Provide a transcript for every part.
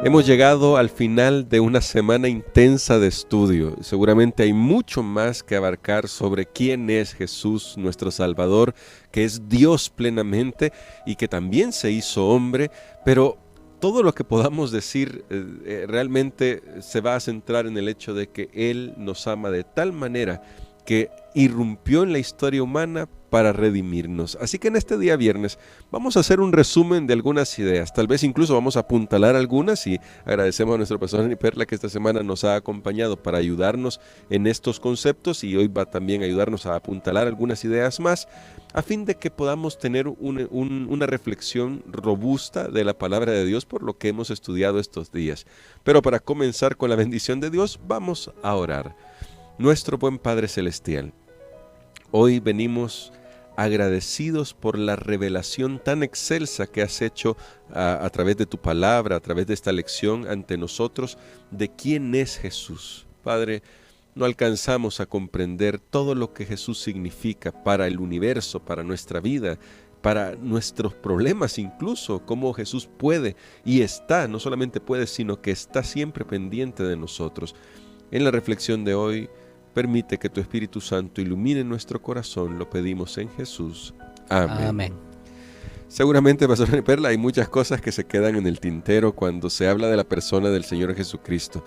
Hemos llegado al final de una semana intensa de estudio. Seguramente hay mucho más que abarcar sobre quién es Jesús, nuestro Salvador, que es Dios plenamente y que también se hizo hombre, pero todo lo que podamos decir realmente se va a centrar en el hecho de que Él nos ama de tal manera que irrumpió en la historia humana para redimirnos. Así que en este día viernes vamos a hacer un resumen de algunas ideas, tal vez incluso vamos a apuntalar algunas y agradecemos a nuestro pastor Dani Perla que esta semana nos ha acompañado para ayudarnos en estos conceptos y hoy va también a ayudarnos a apuntalar algunas ideas más a fin de que podamos tener una reflexión robusta de la palabra de Dios por lo que hemos estudiado estos días. Pero para comenzar con la bendición de Dios vamos a orar. Nuestro buen Padre Celestial, hoy venimos agradecidos por la revelación tan excelsa que has hecho a través de tu palabra, a través de esta lección ante nosotros, de quién es Jesús. Padre, no alcanzamos a comprender todo lo que Jesús significa para el universo, para nuestra vida, para nuestros problemas incluso, cómo Jesús puede y está, no solamente puede, sino que está siempre pendiente de nosotros. En la reflexión de hoy, permite que tu Espíritu Santo ilumine nuestro corazón, lo pedimos en Jesús. Amén. Amén. Seguramente, Pastor Dani Perla, hay muchas cosas que se quedan en el tintero cuando se habla de la persona del Señor Jesucristo.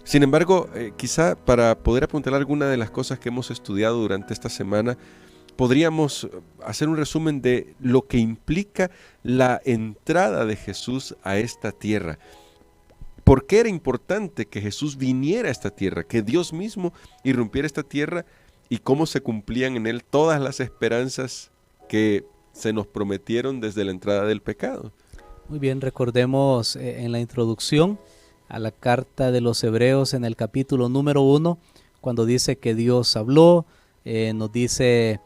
Sin embargo, quizá para poder apuntar alguna de las cosas que hemos estudiado durante esta semana, podríamos hacer un resumen de lo que implica la entrada de Jesús a esta tierra. ¿Por qué era importante que Jesús viniera a esta tierra, que Dios mismo irrumpiera esta tierra y cómo se cumplían en él todas las esperanzas que se nos prometieron desde la entrada del pecado? Muy bien, recordemos en la introducción a la carta de los Hebreos en el capítulo número 1, cuando dice que Dios habló, nos dice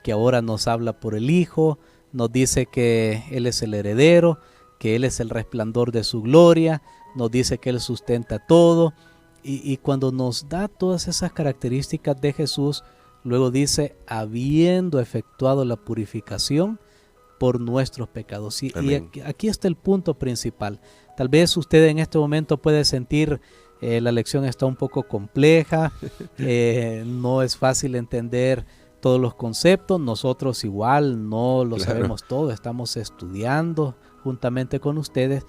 que ahora nos habla por el Hijo, nos dice que Él es el heredero, que Él es el resplandor de su gloria, nos dice que Él sustenta todo y cuando nos da todas esas características de Jesús, luego dice, habiendo efectuado la purificación por nuestros pecados. Y aquí está el punto principal. Tal vez usted en este momento puede sentir la lección está un poco compleja, no es fácil entender todos los conceptos, nosotros igual no lo sabemos todo, estamos estudiando juntamente con ustedes,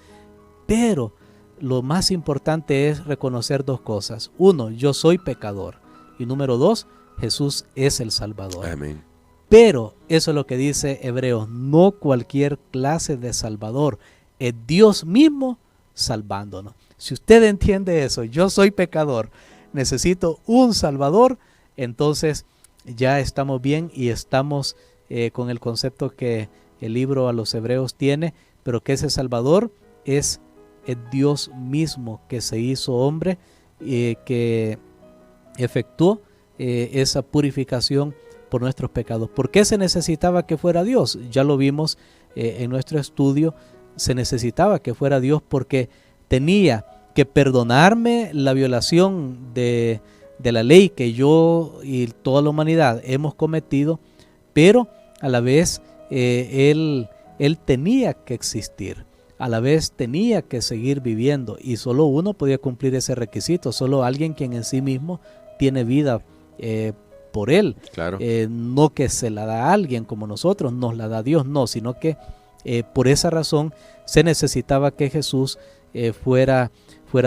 pero lo más importante es reconocer dos cosas. Uno, yo soy pecador. Y número dos, Jesús es el Salvador. Amén. Pero eso es lo que dice Hebreos, no cualquier clase de Salvador, es Dios mismo salvándonos. Si usted entiende eso, yo soy pecador, necesito un Salvador, entonces ya estamos bien y estamos con el concepto que el libro a los Hebreos tiene, pero que ese Salvador es Dios mismo que se hizo hombre, que efectuó esa purificación por nuestros pecados. ¿Por qué se necesitaba que fuera Dios? Ya lo vimos en nuestro estudio, se necesitaba que fuera Dios porque tenía que perdonarme la violación de la ley que yo y toda la humanidad hemos cometido, pero a la vez Él tenía que existir. A la vez tenía que seguir viviendo y solo uno podía cumplir ese requisito, solo alguien quien en sí mismo tiene vida por él. Claro. No que se la da a alguien como nosotros, nos la da Dios, no, sino que por esa razón se necesitaba que Jesús fuera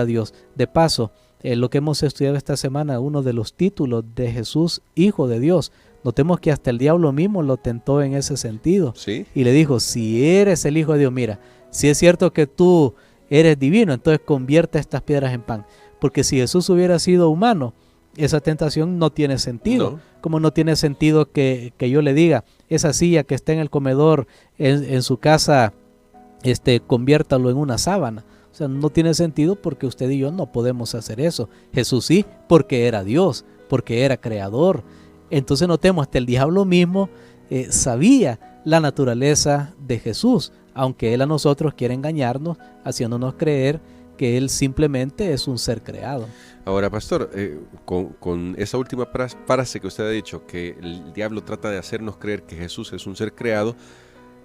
Dios. De paso, lo que hemos estudiado esta semana, uno de los títulos de Jesús, Hijo de Dios, notemos que hasta el diablo mismo lo tentó en ese sentido. ¿Sí? Y le dijo, si eres el Hijo de Dios, mira, si es cierto que tú eres divino, entonces convierte estas piedras en pan. Porque si Jesús hubiera sido humano, esa tentación no tiene sentido. No. Como no tiene sentido que yo le diga, esa silla que está en el comedor en su casa, conviértalo en una sábana. O sea, no tiene sentido porque usted y yo no podemos hacer eso. Jesús sí, porque era Dios, porque era creador. Entonces notemos, hasta el diablo mismo sabía la naturaleza de Jesús, aunque él a nosotros quiere engañarnos, haciéndonos creer que él simplemente es un ser creado. Ahora, pastor, con esa última frase que usted ha dicho, que el diablo trata de hacernos creer que Jesús es un ser creado,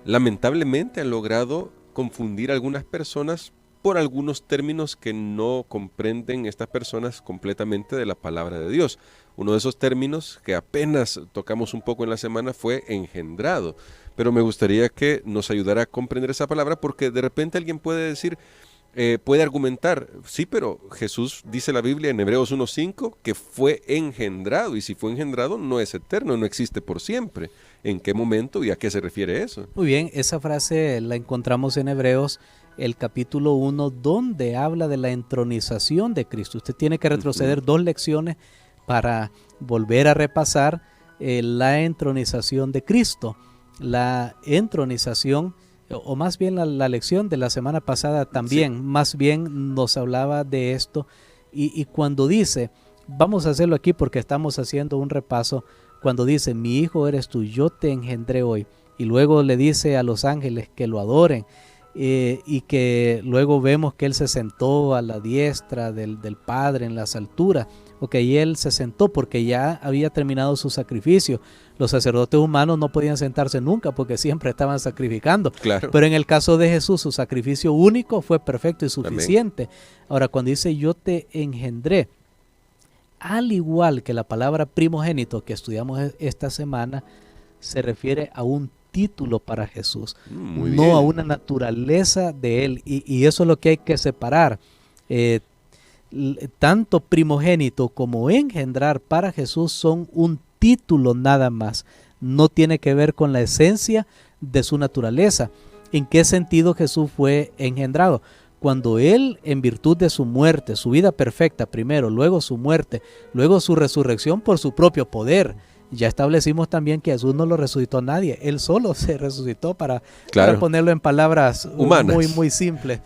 lamentablemente han logrado confundir a algunas personas por algunos términos que no comprenden estas personas completamente de la palabra de Dios. Uno de esos términos que apenas tocamos un poco en la semana fue engendrado, pero me gustaría que nos ayudara a comprender esa palabra, porque de repente alguien puede decir, puede argumentar, sí, pero Jesús dice la Biblia en Hebreos 1:5 que fue engendrado, y si fue engendrado no es eterno, no existe por siempre. ¿En qué momento y a qué se refiere eso? Muy bien, esa frase la encontramos en Hebreos, el capítulo 1, donde habla de la entronización de Cristo. Usted tiene que retroceder 2 lecciones para volver a repasar la entronización de Cristo. La entronización, o más bien la lección de la semana pasada también, más bien nos hablaba de esto, y cuando dice, vamos a hacerlo aquí porque estamos haciendo un repaso, cuando dice, mi hijo eres tú, yo te engendré hoy, y luego le dice a los ángeles que lo adoren, y que luego vemos que él se sentó a la diestra del Padre en las alturas. Ok, y él se sentó porque ya había terminado su sacrificio. Los sacerdotes humanos no podían sentarse nunca porque siempre estaban sacrificando. Claro. Pero en el caso de Jesús, su sacrificio único fue perfecto y suficiente. Amén. Ahora, cuando dice yo te engendré, al igual que la palabra primogénito que estudiamos esta semana, se refiere a un título para Jesús, no a una naturaleza de él, y eso es lo que hay que separar. Tanto primogénito como engendrar para Jesús son un título nada más, no tiene que ver con la esencia de su naturaleza. ¿En qué sentido Jesús fue engendrado? Cuando él, en virtud de su muerte, su vida perfecta primero, luego su muerte, luego su resurrección por su propio poder. Ya establecimos también que Jesús no lo resucitó a nadie, él solo se resucitó para ponerlo en palabras humanas, muy simples,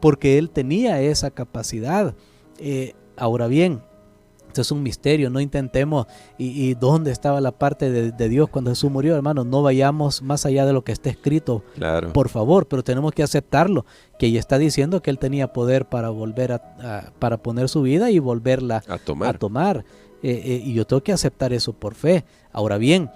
porque él tenía esa capacidad. Ahora bien, esto es un misterio, no intentemos, y dónde estaba la parte de Dios cuando Jesús murió, hermano, no vayamos más allá de lo que está escrito, por favor, pero tenemos que aceptarlo, que ella está diciendo que él tenía poder para volver para poner su vida y volverla a tomar. Y yo tengo que aceptar eso por fe. Ahora bien,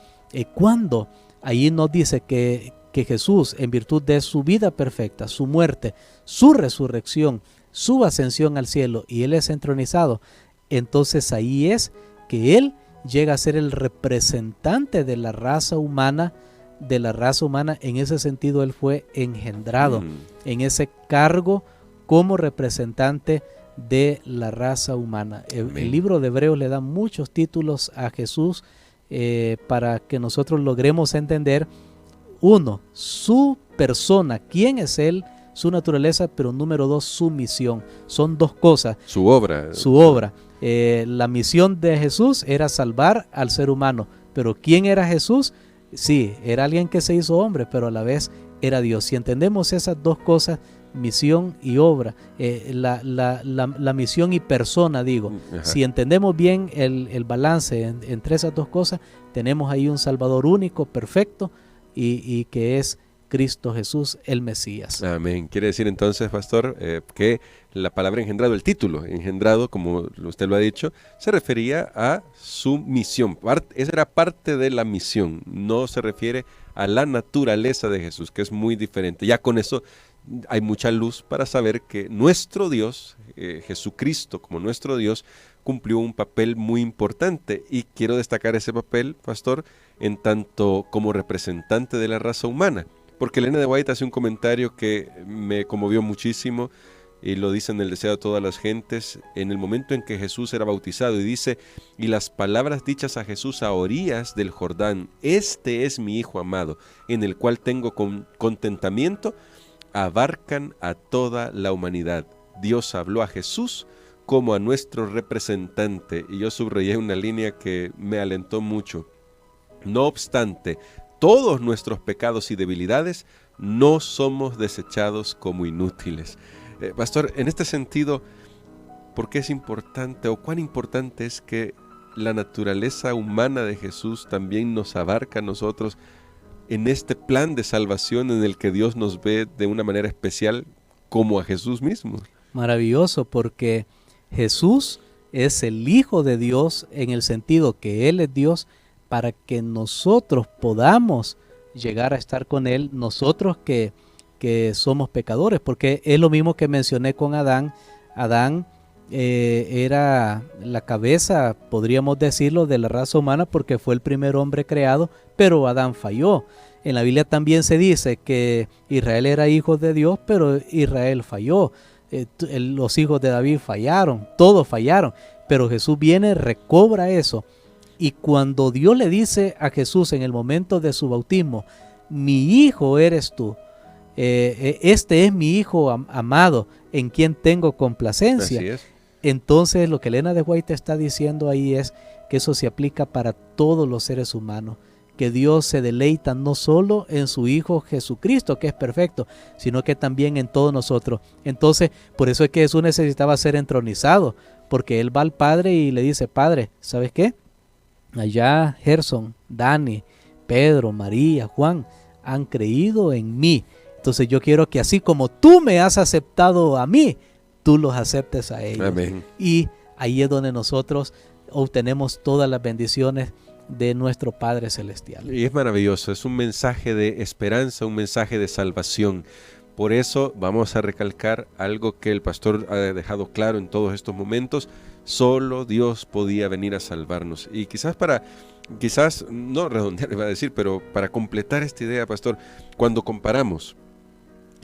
cuando ahí nos dice que Jesús, en virtud de su vida perfecta, su muerte, su resurrección, su ascensión al cielo, y él es entronizado, entonces ahí es que él llega a ser el representante de la raza humana. En ese sentido él fue engendrado en ese cargo como representante de la raza humana. El libro de Hebreos le da muchos títulos a Jesús para que nosotros logremos entender, uno, su persona, quién es él, su naturaleza, pero número 2, su misión. Son 2 cosas. Su obra. La misión de Jesús era salvar al ser humano, pero ¿quién era Jesús? Sí, era alguien que se hizo hombre, pero a la vez era Dios. Si entendemos esas 2 cosas, misión y obra, la misión y persona, digo. Ajá. Si entendemos bien el balance entre esas 2 cosas, tenemos ahí un Salvador único, perfecto, y que es Cristo Jesús, el Mesías. Amén. Quiere decir entonces, pastor, que la palabra engendrado, el título engendrado, como usted lo ha dicho, se refería a su misión. Esa era parte de la misión, no se refiere a la naturaleza de Jesús, que es muy diferente. Ya con eso hay mucha luz para saber que nuestro Dios, Jesucristo como nuestro Dios, cumplió un papel muy importante, y quiero destacar ese papel, pastor, en tanto como representante de la raza humana, porque Elena de White hace un comentario que me conmovió muchísimo, y lo dice en El deseo de todas las gentes, en el momento en que Jesús era bautizado, y dice, y las palabras dichas a Jesús a orillas del Jordán, este es mi Hijo amado, en el cual tengo contentamiento, abarcan a toda la humanidad. Dios habló a Jesús como a nuestro representante, y yo subrayé una línea que me alentó mucho. No obstante todos nuestros pecados y debilidades, no somos desechados como inútiles. Pastor, en este sentido, ¿por qué es importante, o cuán importante es que la naturaleza humana de Jesús también nos abarca a nosotros en este plan de salvación en el que Dios nos ve de una manera especial como a Jesús mismo? Maravilloso, porque Jesús es el Hijo de Dios en el sentido que Él es Dios, para que nosotros podamos llegar a estar con Él, nosotros que que somos pecadores, porque es lo mismo que mencioné con Adán. Adán era la cabeza, podríamos decirlo, de la raza humana porque fue el primer hombre creado, pero Adán falló. En la Biblia también se dice que Israel era hijo de Dios, pero Israel falló. Los hijos de David fallaron, todos fallaron, pero Jesús viene, recobra eso. Y cuando Dios le dice a Jesús en el momento de su bautismo, mi hijo eres tú, este es mi hijo amado, en quien tengo complacencia. Así es. Entonces lo que Elena de White está diciendo ahí es que eso se aplica para todos los seres humanos, que Dios se deleita no solo en su Hijo Jesucristo, que es perfecto, sino que también en todos nosotros. Entonces, por eso es que Jesús necesitaba ser entronizado, porque Él va al Padre y le dice, Padre, ¿sabes qué? Allá Gerson, Dani, Pedro, María, Juan han creído en mí. Entonces yo quiero que así como tú me has aceptado a mí, tú los aceptes a ellos. Amén. Y ahí es donde nosotros obtenemos todas las bendiciones de nuestro Padre Celestial. Y es maravilloso, es un mensaje de esperanza, un mensaje de salvación. Por eso vamos a recalcar algo que el pastor ha dejado claro en todos estos momentos: solo Dios podía venir a salvarnos. Y quizás no redondear iba a decir, pero para completar esta idea, pastor, cuando comparamos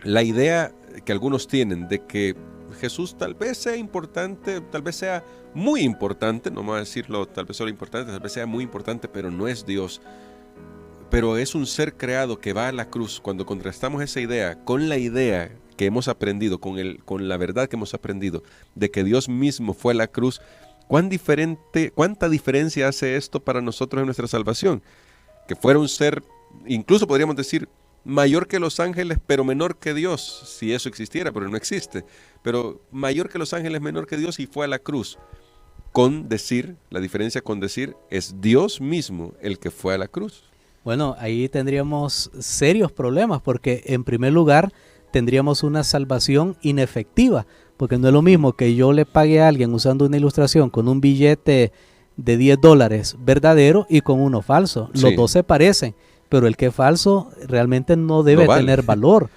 la idea que algunos tienen de que Jesús tal vez sea importante, tal vez sea muy importante, no vamos a decirlo tal vez solo importante, tal vez sea muy importante, pero no es Dios, pero es un ser creado que va a la cruz. Cuando contrastamos esa idea con la idea que hemos aprendido, con la verdad que hemos aprendido de que Dios mismo fue a la cruz, ¿cuánta diferencia hace esto para nosotros en nuestra salvación? Que fuera un ser, incluso podríamos decir, mayor que los ángeles, pero menor que Dios, si eso existiera, pero no existe. Pero mayor que los ángeles, menor que Dios, y fue a la cruz. La diferencia con decir, es Dios mismo el que fue a la cruz. Bueno, ahí tendríamos serios problemas, porque en primer lugar tendríamos una salvación inefectiva, porque no es lo mismo que yo le pague a alguien usando una ilustración con un billete de $10 verdadero y con uno falso. Los dos se parecen, pero el que es falso realmente no debe tener valor.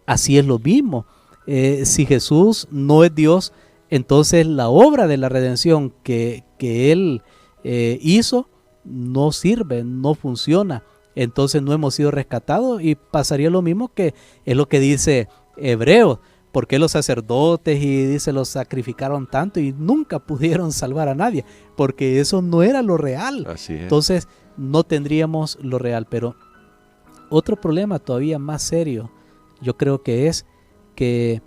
Así es lo mismo. Si Jesús no es Dios, entonces la obra de la redención que Él hizo no sirve, no funciona. Entonces no hemos sido rescatados, y pasaría lo mismo que es lo que dice Hebreos. ¿Por qué los sacerdotes y dice los sacrificaron tanto y nunca pudieron salvar a nadie? Porque eso no era lo real. Así es. Entonces no tendríamos lo real. Pero otro problema todavía más serio, yo creo que es que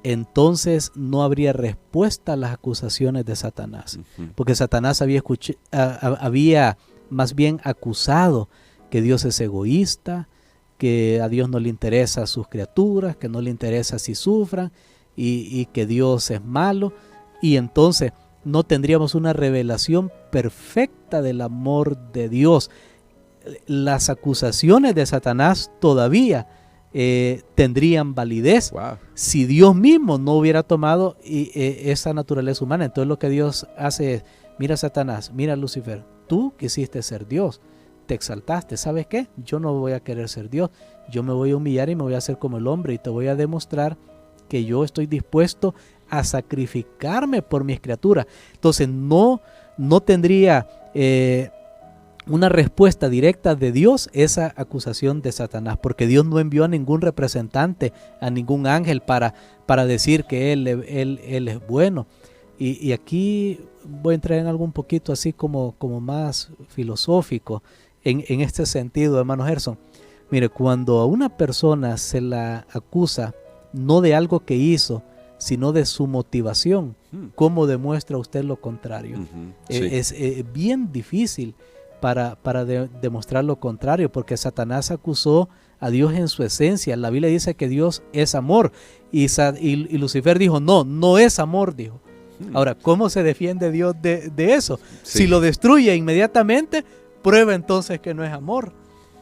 entonces no habría respuesta a las acusaciones de Satanás. Porque Satanás había más bien acusado que Dios es egoísta, que a Dios no le interesa a sus criaturas, que no le interesa si sufran, y que Dios es malo. Y entonces no tendríamos una revelación perfecta del amor de Dios. Las acusaciones de Satanás todavía tendrían validez si Dios mismo no hubiera tomado esa naturaleza humana. Entonces lo que Dios hace es, mira Satanás, mira Lucifer, tú quisiste ser Dios, te exaltaste, ¿sabes qué? Yo no voy a querer ser Dios, yo me voy a humillar y me voy a hacer como el hombre, y te voy a demostrar que yo estoy dispuesto a sacrificarme por mis criaturas. Entonces no tendría una respuesta directa de Dios esa acusación de Satanás, porque Dios no envió a ningún representante, a ningún ángel para decir que Él es bueno. Y aquí voy a entrar en algo un poquito así como más filosófico en este sentido, hermano Gerson. Mire, cuando a una persona se la acusa no de algo que hizo, sino de su motivación, ¿cómo demuestra usted lo contrario? Es bien difícil para demostrar lo contrario, porque Satanás acusó a Dios en su esencia. La Biblia dice que Dios es amor, y Lucifer dijo, no es amor, dijo. Ahora, ¿cómo se defiende Dios de eso? Si lo destruye inmediatamente, prueba entonces que no es amor.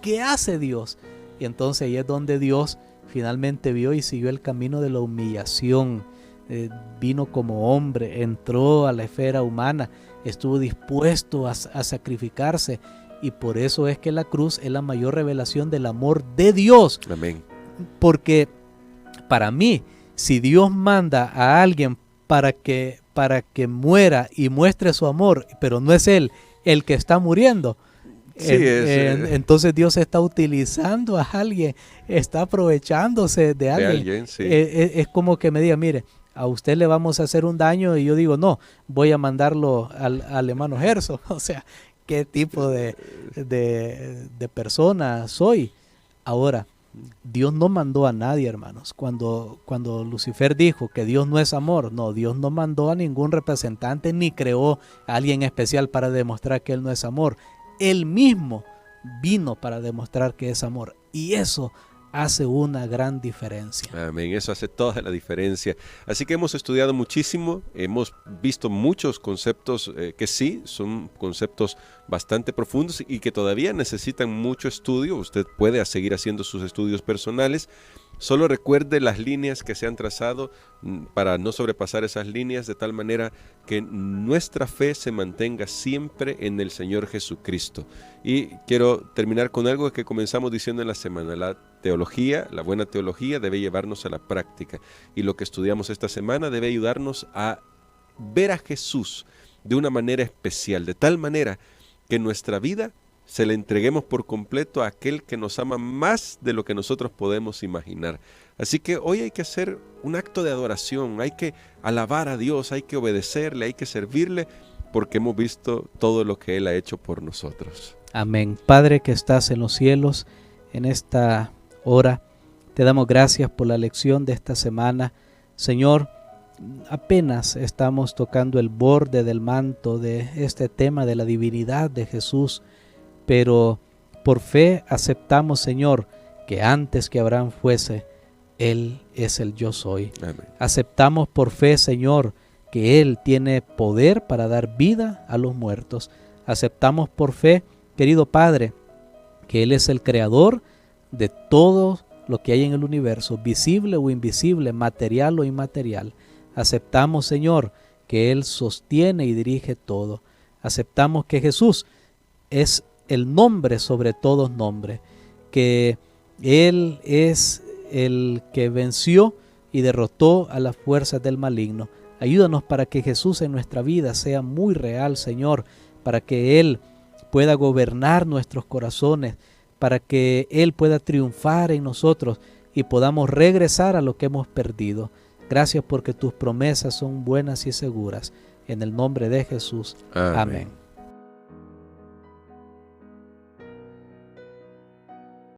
¿Qué hace Dios? Y entonces ahí es donde Dios finalmente vio y siguió el camino de la humillación. Vino como hombre, entró a la esfera humana, estuvo dispuesto a sacrificarse, y por eso es que la cruz es la mayor revelación del amor de Dios. Amén. Porque Para mí, si Dios manda a alguien para que muera y muestre su amor, pero no es Él el que está muriendo, Sí, entonces Dios está utilizando a alguien, está aprovechándose de alguien. sí. Es como que me diga, mire, a usted le vamos a hacer un daño y yo digo, no, voy a mandarlo al hermano Gerson. O sea, ¿qué tipo de persona soy? Ahora, Dios no mandó a nadie, hermanos. Cuando Lucifer dijo que Dios no es amor, no, Dios no mandó a ningún representante ni creó a alguien especial para demostrar que Él no es amor. Él mismo vino para demostrar que es amor. Y eso hace una gran diferencia. Amén, eso hace toda la diferencia. Así que hemos estudiado muchísimo, hemos visto muchos conceptos que sí, son conceptos bastante profundos y que todavía necesitan mucho estudio. Usted puede seguir haciendo sus estudios personales. Solo recuerde las líneas que se han trazado para no sobrepasar esas líneas, de tal manera que nuestra fe se mantenga siempre en el Señor Jesucristo. Y quiero terminar con algo que comenzamos diciendo en la semana. La teología, la buena teología, debe llevarnos a la práctica. Y lo que estudiamos esta semana debe ayudarnos a ver a Jesús de una manera especial, de tal manera que nuestra vida se le entreguemos por completo a aquel que nos ama más de lo que nosotros podemos imaginar. Así que hoy hay que hacer un acto de adoración, hay que alabar a Dios, hay que obedecerle, hay que servirle, porque hemos visto todo lo que Él ha hecho por nosotros. Amén. Padre que estás en los cielos, en esta hora, te damos gracias por la lección de esta semana. Señor, apenas estamos tocando el borde del manto de este tema de la divinidad de Jesús, pero por fe aceptamos, Señor, que antes que Abraham fuese, Él es el yo soy. Amén. Aceptamos por fe, Señor, que Él tiene poder para dar vida a los muertos. Aceptamos por fe, querido Padre, que Él es el creador de todo lo que hay en el universo, visible o invisible, material o inmaterial. Aceptamos, Señor, que Él sostiene y dirige todo. Aceptamos que Jesús es el nombre sobre todos nombres, que Él es el que venció y derrotó a las fuerzas del maligno. Ayúdanos para que Jesús en nuestra vida sea muy real, Señor, para que Él pueda gobernar nuestros corazones, para que Él pueda triunfar en nosotros y podamos regresar a lo que hemos perdido. Gracias porque tus promesas son buenas y seguras. En el nombre de Jesús. Amén.